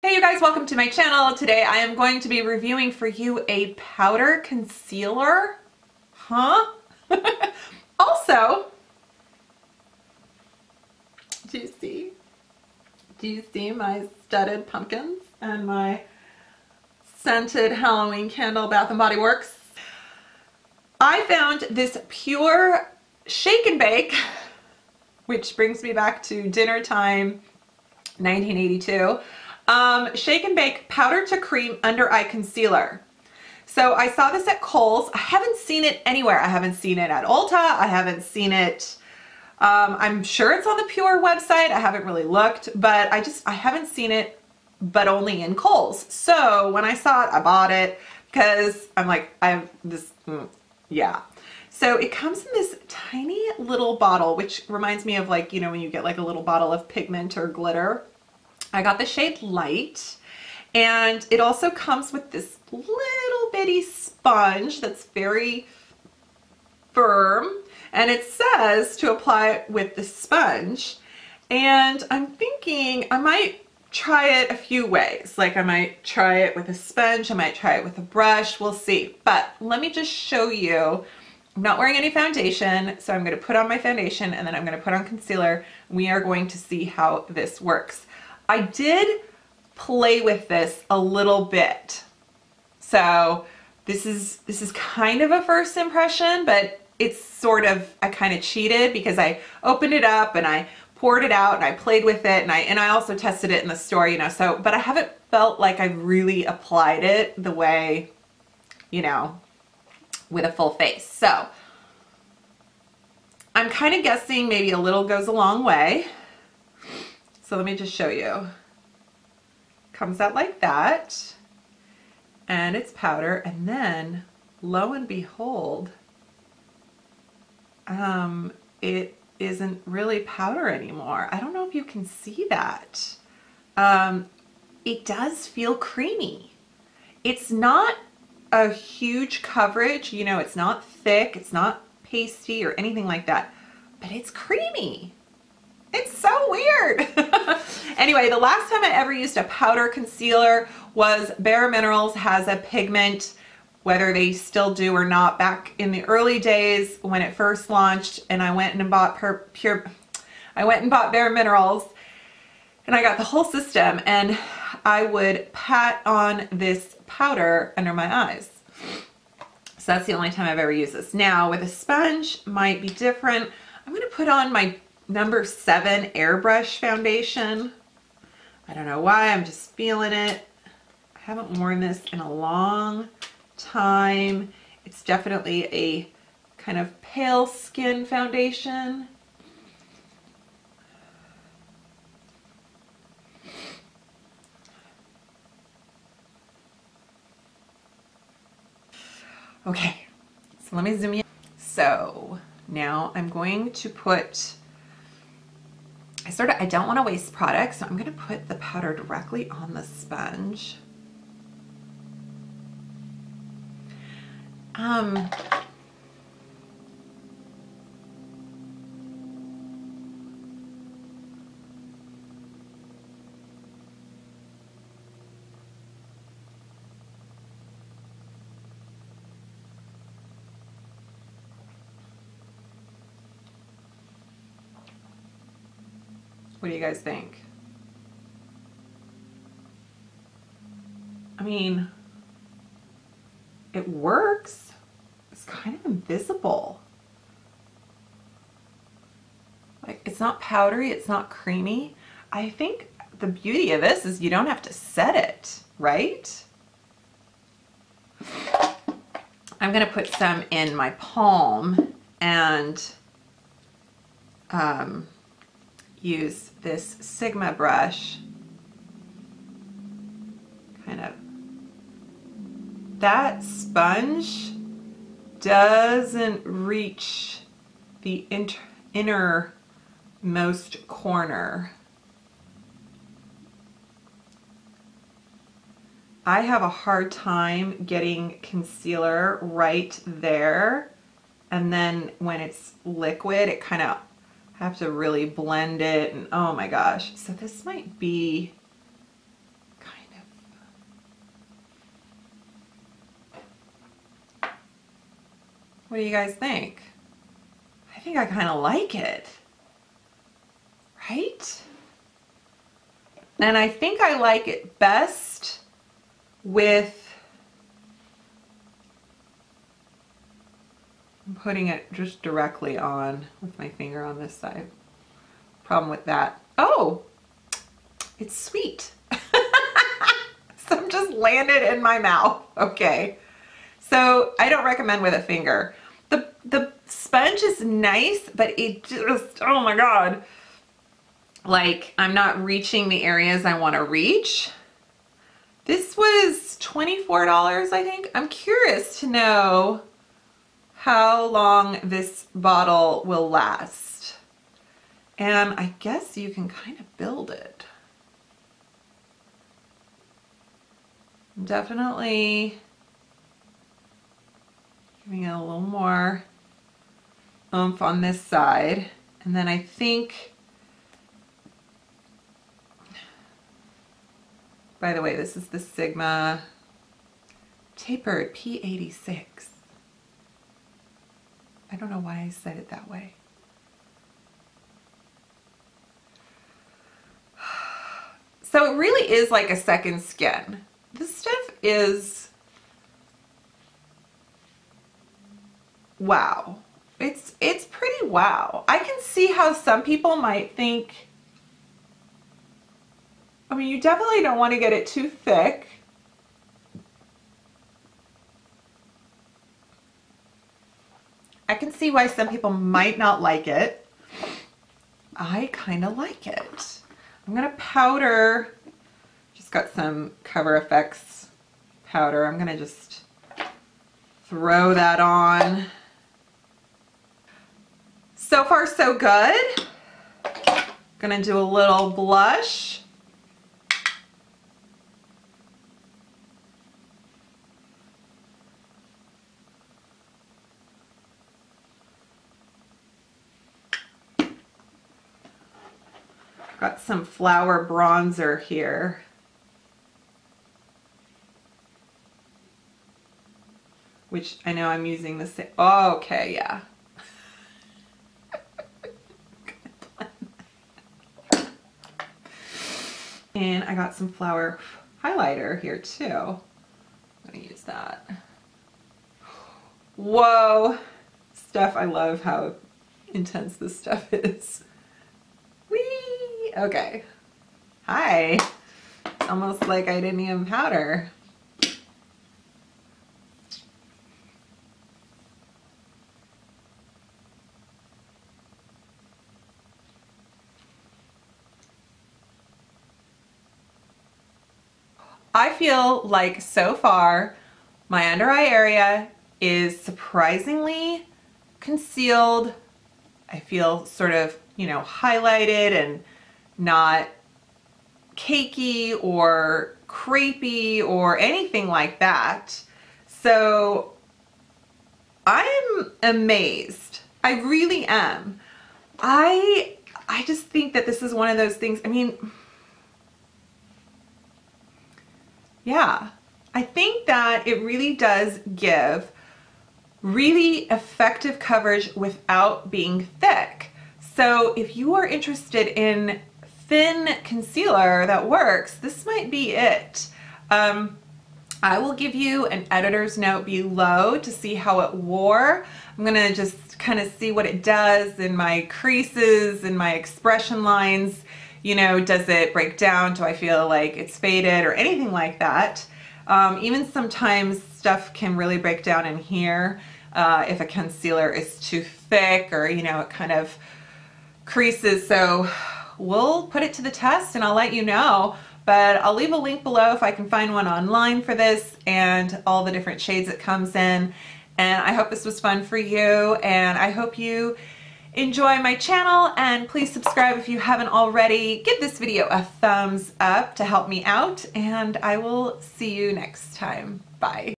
Hey you guys, welcome to my channel. Today I am going to be reviewing for you a powder concealer. Also, do you see my studded pumpkins and my scented Halloween candle, Bath & Body Works? I found this pure shake and bake, which brings me back to dinner time 1982. Shake and bake powder to cream under eye concealer. So I saw this at Kohl's. I haven't seen it anywhere. I haven't seen it at Ulta. I haven't seen it. I'm sure it's on the Pure website. I haven't really looked, but I haven't seen it, but only in Kohl's. So when I saw it, I bought it because I'm like, I have this, yeah. So it comes in this tiny little bottle, which reminds me of, like, you know, when you get like a little bottle of pigment or glitter. I got the shade Light, and it also comes with this little bitty sponge that's very firm, and it says to apply it with the sponge. And I'm thinking I might try it a few ways. Like I might try it with a sponge, I might try it with a brush, we'll see. But let me just show you. I'm not wearing any foundation, so I'm going to put on my foundation and then I'm going to put on concealer. We are going to see how this works. I did play with this a little bit. So this is kind of a first impression, but it's sort of, I kind of cheated because I opened it up and I poured it out and I played with it, and I also tested it in the store, you know, so, but I haven't felt like I've really applied it the way, you know, with a full face. So I'm kind of guessing maybe a little goes a long way. So let me just show you. Comes out like that, and it's powder, and then lo and behold, it isn't really powder anymore. I don't know if you can see that. It does feel creamy. It's not a huge coverage, you know, it's not thick, it's not pasty or anything like that, but it's creamy. It's so weird. Anyway, the last time I ever used a powder concealer was Bare Minerals has a pigment, whether they still do or not, back in the early days when it first launched, and I went and bought Bare Minerals, and I got the whole system, and I would pat on this powder under my eyes. So that's the only time I've ever used this. Now with a sponge, might be different. I'm gonna put on my number 7 airbrush foundation. I don't know why, I'm just feeling it. I haven't worn this in a long time. It's definitely a kind of pale skin foundation. Okay, so let me zoom in. So now I'm going to put, I don't want to waste product, so I'm going to put the powder directly on the sponge. What do you guys think? I mean, it works. It's kind of invisible. Like, it's not powdery, it's not creamy. I think the beauty of this is you don't have to set it, right? I'm gonna put some in my palm and use this Sigma brush, kind of. That sponge doesn't reach the innermost corner. I have a hard time getting concealer right there, and then when it's liquid, it kind of have to really blend it, and oh my gosh. So this might be kind What do you guys think? I think I kind of like it, right? And I think I like it best with, I'm putting it just directly on with my finger on this side. Problem with that. Oh, it's sweet. Some just landed in my mouth. Okay. So I don't recommend with a finger. The sponge is nice, but it just, oh my God. Like, I'm not reaching the areas I want to reach. This was $24, I think. I'm curious to know how long this bottle will last. And I guess you can kind of build it. Definitely giving it a little more oomph on this side. And then I think, by the way, this is the Sigma Tapered P86. I don't know why I said it that way. So it really is like a second skin. This stuff is, wow. It's pretty wow. I can see how some people might think, I mean, you definitely don't want to get it too thick. I can see why some people might not like it. I kind of like it. I'm gonna powder, just got some Cover FX powder. I'm gonna just throw that on. So far so good. Gonna do a little blush. Got some flower bronzer here. Which I know I'm using the same. Oh, okay, yeah. And I got some flower highlighter here too. I'm gonna use that. Whoa, stuff, I love how intense this stuff is. Whee! Okay. Hi. It's almost like I didn't even powder. I feel like so far my under eye area is surprisingly concealed. I feel sort of, you know, highlighted and not cakey or crepey or anything like that. So I'm amazed. I really am. I just think that this is one of those things, I mean, yeah, I think that it really does give really effective coverage without being thick. So if you are interested in thin concealer that works, this might be it. I will give you an editor's note below to see how it wore. I'm gonna just kind of see what it does in my creases and my expression lines. You know, does it break down? Do I feel like it's faded or anything like that? Even sometimes stuff can really break down in here if a concealer is too thick or, you know, it kind of creases. So we'll put it to the test and I'll let you know. But I'll leave a link below if I can find one online for this and all the different shades it comes in. And I hope this was fun for you, and I hope you enjoy my channel, and please subscribe if you haven't already. Give this video a thumbs up to help me out, and I will see you next time. Bye.